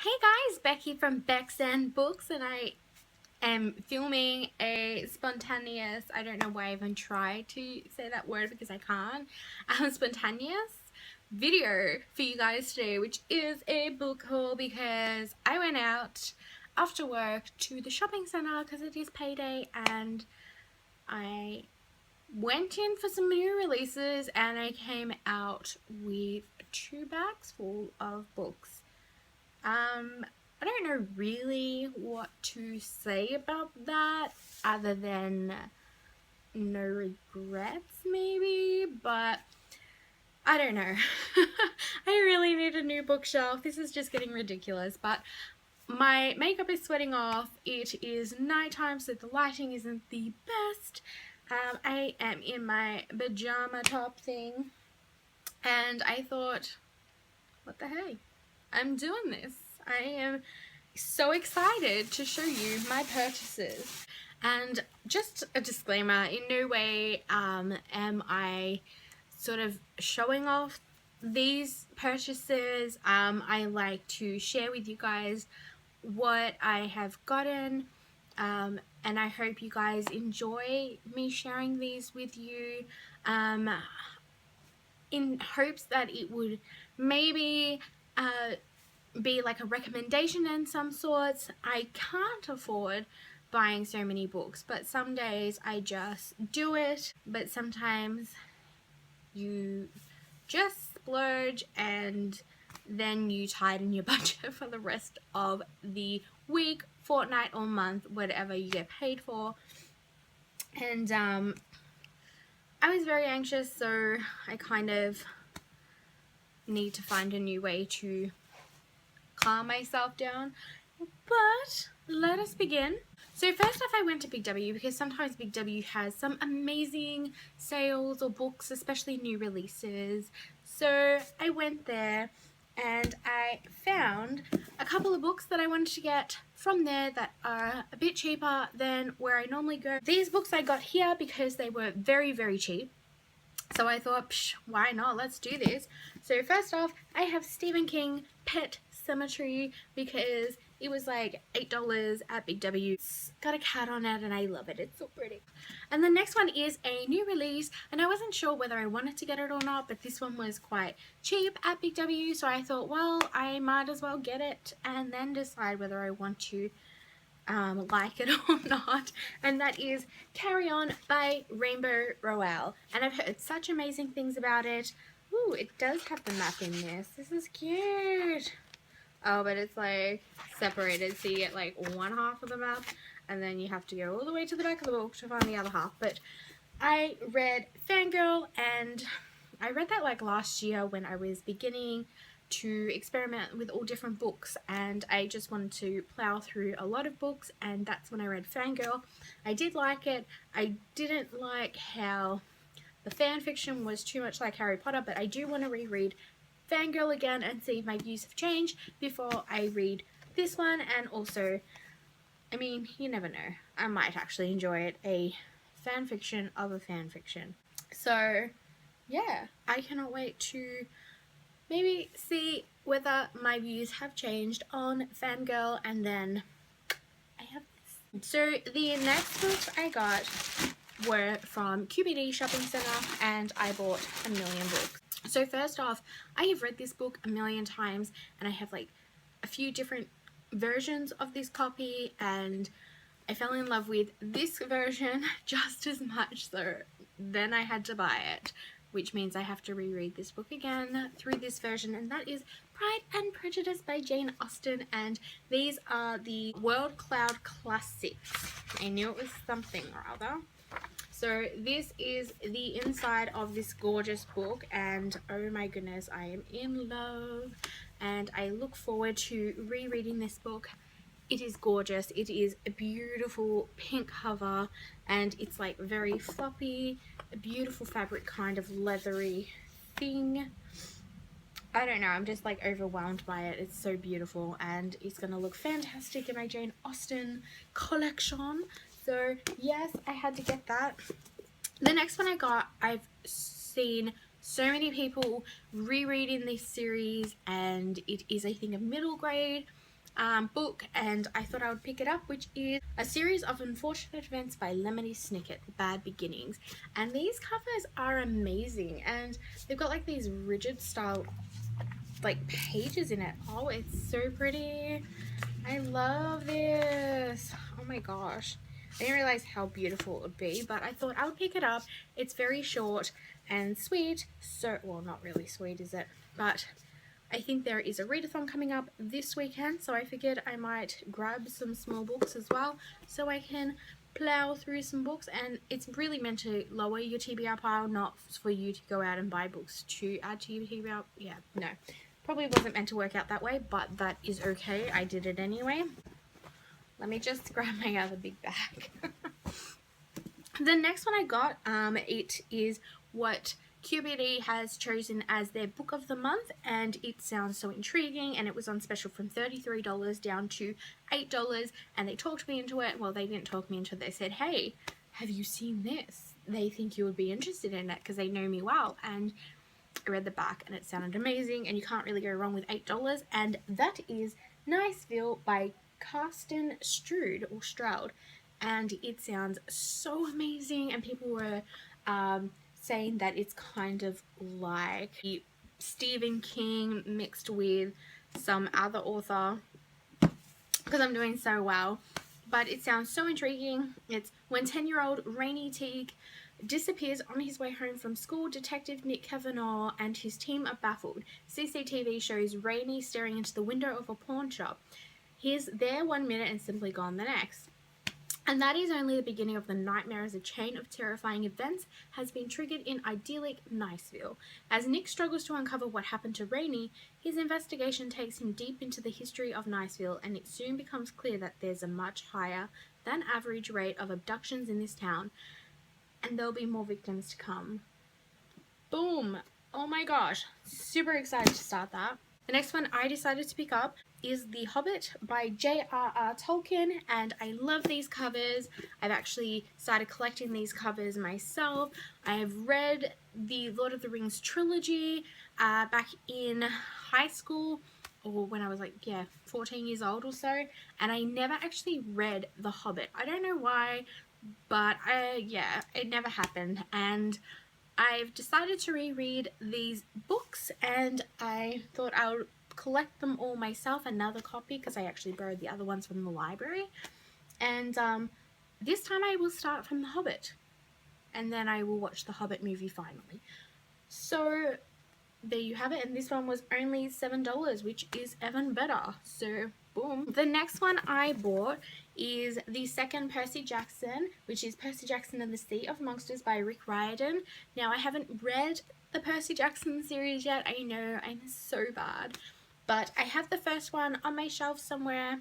Hey guys, Becky from Bex and Books, and I am filming a spontaneous, I don't know why I even tried to say that word because I can't, spontaneous video for you guys today, which is a book haul because I went out after work to the shopping centre because it is payday, and I went in for some new releases and I came out with 2 bags full of books. I don't know really what to say about that other than no regrets maybe, but I don't know. I really need a new bookshelf. This is just getting ridiculous, but my makeup is sweating off. It is nighttime, so the lighting isn't the best. I am in my pajama top thing, and I thought, what the hey? I'm doing this. I am so excited to show you my purchases. And just a disclaimer, in no way am I sort of showing off these purchases. I like to share with you guys what I have gotten, and I hope you guys enjoy me sharing these with you, in hopes that it would maybe be like a recommendation in some sorts. I can't afford buying so many books, but some days I just do it. But sometimes you just splurge and then you tighten your budget for the rest of the week, fortnight, or month, whatever you get paid for. And I was very anxious, so I kind of need to find a new way to calm myself down. But let us begin. So first off, I went to Big W because sometimes Big W has some amazing sales or books, especially new releases. So I went there and I found a couple of books that I wanted to get from there that are a bit cheaper than where I normally go. These books I got here because they were very, very cheap. So I thought, why not? Let's do this. So first off, I have Stephen King Pet Cemetery because it was like $8 at Big W. It's got a cat on it and I love it. It's so pretty. And the next one is a new release, and I wasn't sure whether I wanted to get it or not, but this one was quite cheap at Big W, so I thought, well, I might as well get it and then decide whether I want to like it or not, and that is Carry On by Rainbow Rowell, and I've heard such amazing things about it. Ooh, it does have the map in this. This is cute. Oh, but it's like separated, so you get like one half of the map and then you have to go all the way to the back of the book to find the other half. But I read Fangirl, and I read that like last year when I was beginning to experiment with all different books, and I just wanted to plow through a lot of books, and that's when I read Fangirl. I did like it. I didn't like how the fan fiction was too much like Harry Potter, but I do want to reread Fangirl again and see if my views have changed before I read this one. And also, I mean, you never know, I might actually enjoy it, a fan fiction of a fan fiction. So yeah, I cannot wait to maybe see whether my views have changed on Fangirl, and then I have this. So the next books I got were from QBD Shopping Centre, and I bought a million books. So first off, I have read this book a million times, and I have like a few different versions of this copy, and I fell in love with this version just as much, so then I had to buy it, which means I have to reread this book again through this version, and that is Pride and Prejudice by Jane Austen, and these are the World Cloud Classics. I knew it was something or other. So this is the inside of this gorgeous book, and oh my goodness, I am in love, and I look forward to rereading this book. It is gorgeous. It is a beautiful pink cover, and it's like very floppy, a beautiful fabric, kind of leathery thing. I don't know, I'm just like overwhelmed by it. It's so beautiful, and it's gonna look fantastic in my Jane Austen collection. So yes, I had to get that. The next one I got, I've seen so many people rereading this series, and it is, I think, a middle grade book, and I thought I would pick it up, which is A Series of Unfortunate Events by Lemony Snicket, Bad Beginnings. And these covers are amazing, and they've got like these rigid style like pages in it. Oh, it's so pretty. I love this. Oh my gosh. I didn't realize how beautiful it would be, but I thought I'll pick it up. It's very short and sweet. So, well, not really sweet, is it? But I think there is a readathon coming up this weekend, so I figured I might grab some small books as well so I can plow through some books. And it's really meant to lower your TBR pile, not for you to go out and buy books to add to your TBR. Yeah, no. Probably wasn't meant to work out that way, but that is okay. I did it anyway. Let me just grab my other big bag. The next one I got, it is what QBD has chosen as their book of the month, and it sounds so intriguing, and it was on special from $33 down to $8, and they talked me into it. Well, they didn't talk me into it. They said, hey, have you seen this? They think you would be interested in it because they know me well. And I read the back and it sounded amazing, and you can't really go wrong with $8, and that is Niceville by Karsten Stroud, and it sounds so amazing, and people were saying that it's kind of like Stephen King mixed with some other author, because I'm doing so well. But it sounds so intriguing. It's when 10-year-old Rainey Teague disappears on his way home from school, Detective Nick Kavanagh and his team are baffled. CCTV shows Rainey staring into the window of a pawn shop. He's there 1 minute and simply gone the next. And that is only the beginning of the nightmare, as a chain of terrifying events has been triggered in idyllic Niceville. As Nick struggles to uncover what happened to Rainey, his investigation takes him deep into the history of Niceville, and it soon becomes clear that there's a much higher than average rate of abductions in this town, and there'll be more victims to come. Boom! Oh my gosh, super excited to start that. The next one I decided to pick up is The Hobbit by J.R.R. Tolkien, and I love these covers. I've actually started collecting these covers myself. I have read the Lord of the Rings trilogy back in high school, or when I was like, 14 years old or so, and I never actually read The Hobbit. I don't know why, but it never happened, and I've decided to reread these books, and I thought I would collect them all myself, another copy, because I actually borrowed the other ones from the library. And this time I will start from The Hobbit, and then I will watch the Hobbit movie finally. So there you have it, and this one was only $7, which is even better. So boom. The next one I bought is the second Percy Jackson, which is Percy Jackson and the Sea of Monsters by Rick Riordan. Now, I haven't read the Percy Jackson series yet. I know, I'm so bad. But I have the first one on my shelf somewhere,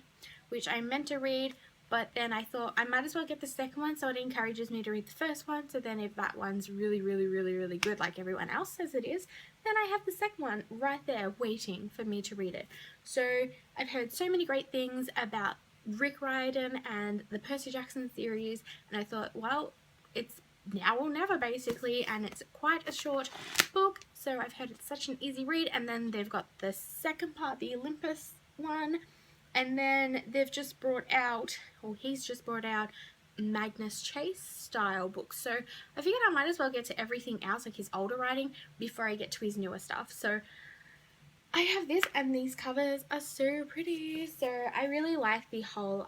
which I meant to read, but then I thought I might as well get the second one, so it encourages me to read the first one. So then if that one's really, really, really, really good, like everyone else says it is, then I have the second one right there waiting for me to read it. So I've heard so many great things about Rick Riordan and the Percy Jackson series, and I thought, well, it's now or never basically, and it's quite a short book, so I've heard it's such an easy read. And then they've got the second part, the Olympus one, and then they've just brought out, or he's just brought out, Magnus Chase style books. So I figured I might as well get to everything else, like his older writing, before I get to his newer stuff. So I have this, and these covers are so pretty. So I really like the whole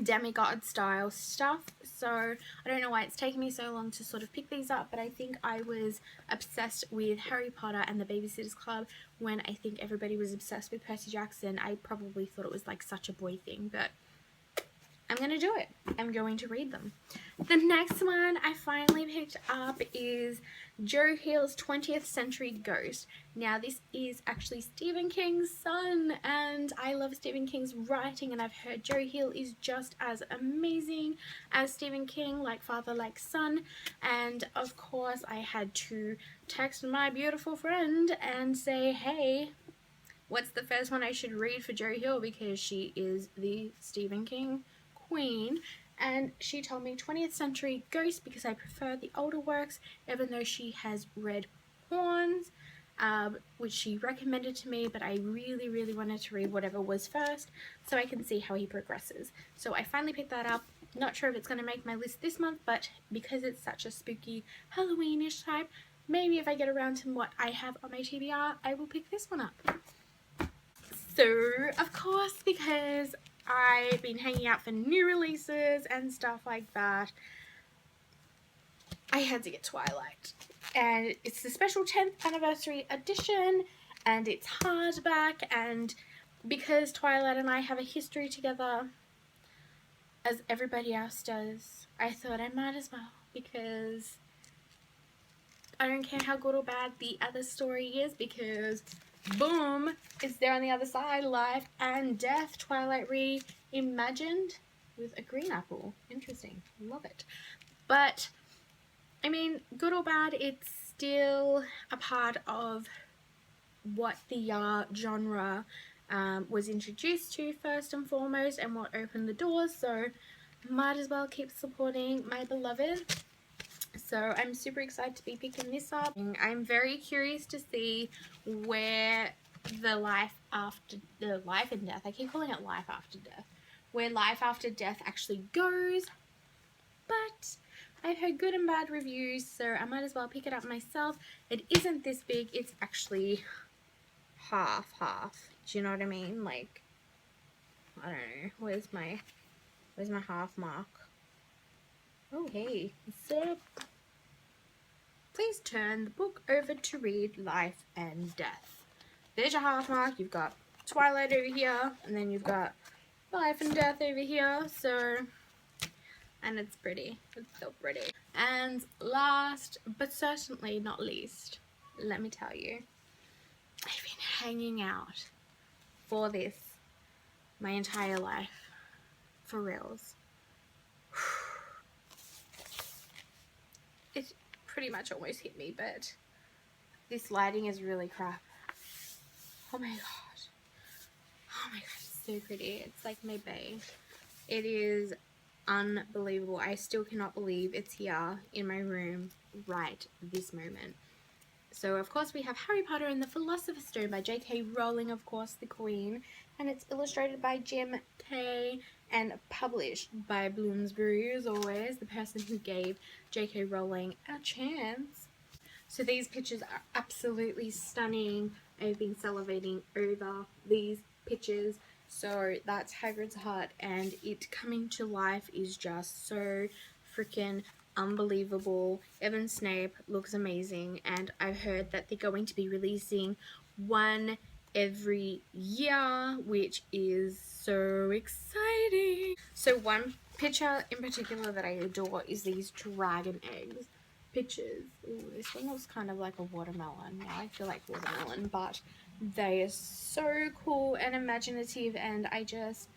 demigod style stuff, so I don't know why it's taken me so long to sort of pick these up, but I think I was obsessed with Harry Potter and the Babysitter's Club when I think everybody was obsessed with Percy Jackson. I probably thought it was like such a boy thing, but I'm going to do it. I'm going to read them. The next one I finally picked up is Joe Hill's 20th Century Ghost. Now, this is actually Stephen King's son, and I love Stephen King's writing, and I've heard Joe Hill is just as amazing as Stephen King, like father, like son. And of course, I had to text my beautiful friend and say, hey, what's the first one I should read for Joe Hill, because she is the Stephen King queen. And she told me 20th Century Ghost because I prefer the older works, even though she has read Horns. which she recommended to me, but I really wanted to read whatever was first so I can see how he progresses. So I finally picked that up. Not sure if it's going to make my list this month, but because it's such a spooky Halloweenish type, maybe if I get around to what I have on my TBR, I will pick this one up. So, of course, because I've been hanging out for new releases and stuff like that, I had to get Twilight. And it's the special 10th anniversary edition, and it's hardback, and because Twilight and I have a history together, as everybody else does, I thought I might as well, because I don't care how good or bad the other story is, because boom, it's there on the other side. Life and Death, Twilight reimagined with a green apple. Interesting. Love it. But I mean, good or bad, it's still a part of what the genre was introduced to first and foremost, and what opened the doors, so might as well keep supporting my beloved. So I'm super excited to be picking this up. I'm very curious to see where the life and death, I keep calling it life after death, where life after death actually goes, but I've heard good and bad reviews, so I might as well pick it up myself. It isn't this big, it's actually half. Do you know what I mean? Like, I don't know, where's my half mark? Oh hey, so please turn the book over to read Life and Death. There's your half mark. You've got Twilight over here, and then you've got Life and Death over here, so, and it's pretty. It's so pretty. And last, but certainly not least, let me tell you, I've been hanging out for this my entire life. For reals. It pretty much almost hit me, but this lighting is really crap. Oh my god. Oh my god, it's so pretty. It's like my beige. It is unbelievable. I still cannot believe it's here in my room right this moment. So of course we have Harry Potter and the Philosopher's Stone by J.K. Rowling, of course, the Queen, and it's illustrated by Jim Kay and published by Bloomsbury, as always, the person who gave J.K. Rowling a chance. So these pictures are absolutely stunning. I've been salivating over these pictures. So that's Hagrid's hut, and it coming to life is just so freaking unbelievable. Evan Snape looks amazing, and I've heard that they're going to be releasing one every year, which is so exciting. So one picture in particular that I adore is these dragon eggs pictures. Ooh, this one looks kind of like a watermelon. Now I feel like watermelon, but they are so cool and imaginative, and I just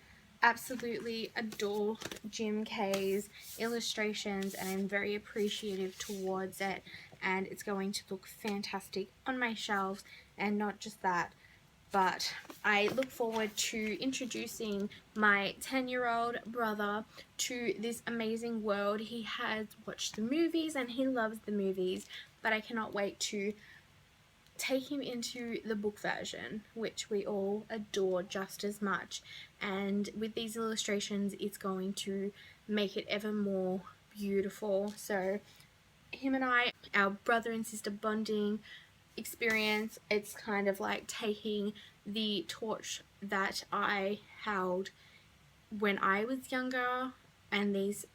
absolutely adore Jim Kay's illustrations, and I'm very appreciative towards it, and it's going to look fantastic on my shelves. And not just that, but I look forward to introducing my 10-year-old brother to this amazing world. He has watched the movies and he loves the movies, but I cannot wait to take him into the book version, which we all adore just as much. And with these illustrations, it's going to make it ever more beautiful. So him and I, our brother and sister bonding experience, it's kind of like taking the torch that I held when I was younger and these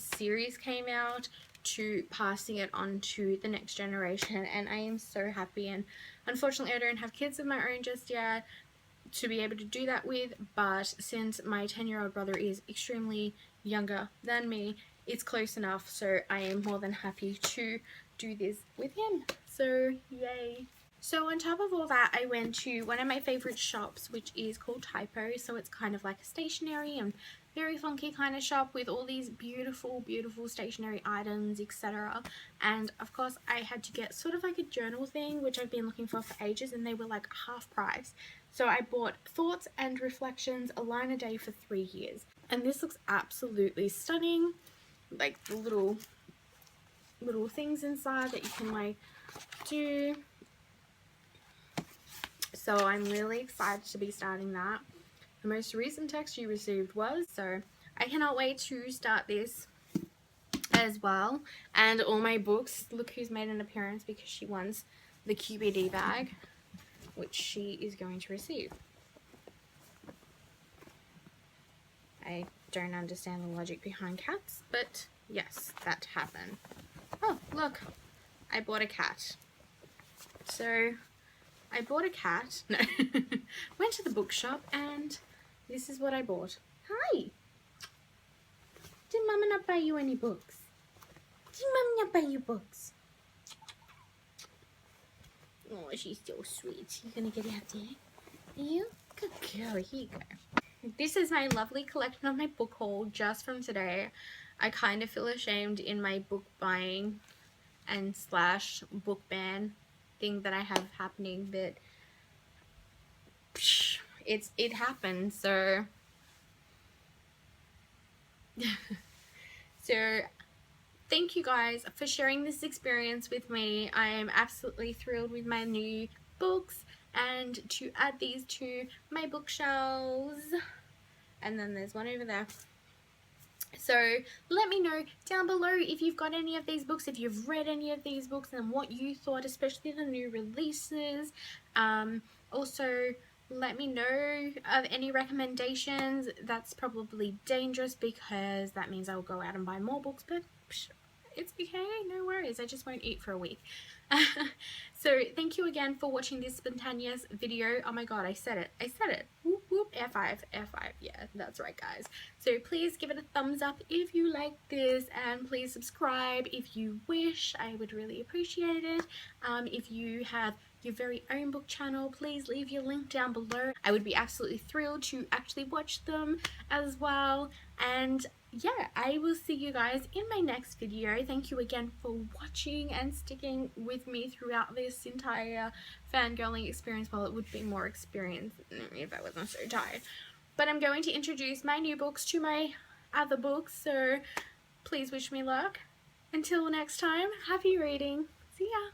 series came out, to passing it on to the next generation. And I am so happy, and unfortunately I don't have kids of my own just yet to be able to do that with, but since my 10-year-old brother is extremely younger than me, it's close enough, so I am more than happy to do this with him. So yay. So on top of all that, I went to one of my favorite shops, which is called Typo. So it's kind of like a stationery and very funky kind of shop with all these beautiful stationery items, etc. And of course I had to get sort of like a journal thing, which I've been looking for ages, and they were like half price. So I bought Thoughts and Reflections, a line a day for 3 years, and this looks absolutely stunning. Like the little things inside that you can like do. So I'm really excited to be starting that. The most recent text you received was, so I cannot wait to start this as well. And all my books, look who's made an appearance because she wants the QBD bag, which she is going to receive. I don't understand the logic behind cats, but yes, that happened. Oh, look, I bought a cat. So I bought a cat. No, went to the bookshop and this is what I bought. Hi. Did Mama not buy you any books? Did Mama not buy you books? Oh, she's so sweet. You gonna get out there? Are you? Good girl. Here you go. This is my lovely collection of my book haul just from today. I kind of feel ashamed in my book buying and slash book ban thing that I have happening, but it happens. So so thank you guys for sharing this experience with me. I am absolutely thrilled with my new books and to add these to my bookshelves. And then there's one over there. So let me know down below if you've got any of these books, if you've read any of these books and what you thought, especially the new releases. Also let me know of any recommendations. That's probably dangerous because that means I'll go out and buy more books, but it's okay, no worries, I just won't eat for a week. So thank you again for watching this spontaneous video. Oh my god, I said it. Whoop whoop, F5, yeah, that's right guys. So please give it a thumbs up if you like this, and please subscribe if you wish. I would really appreciate it. If you have your very own book channel, please leave your link down below. I would be absolutely thrilled to actually watch them as well. And yeah, I will see you guys in my next video. Thank you again for watching and sticking with me throughout this entire fangirling experience. Well, it would be more experience if I wasn't so tired. But I'm going to introduce my new books to my other books, so please wish me luck. Until next time, happy reading. See ya!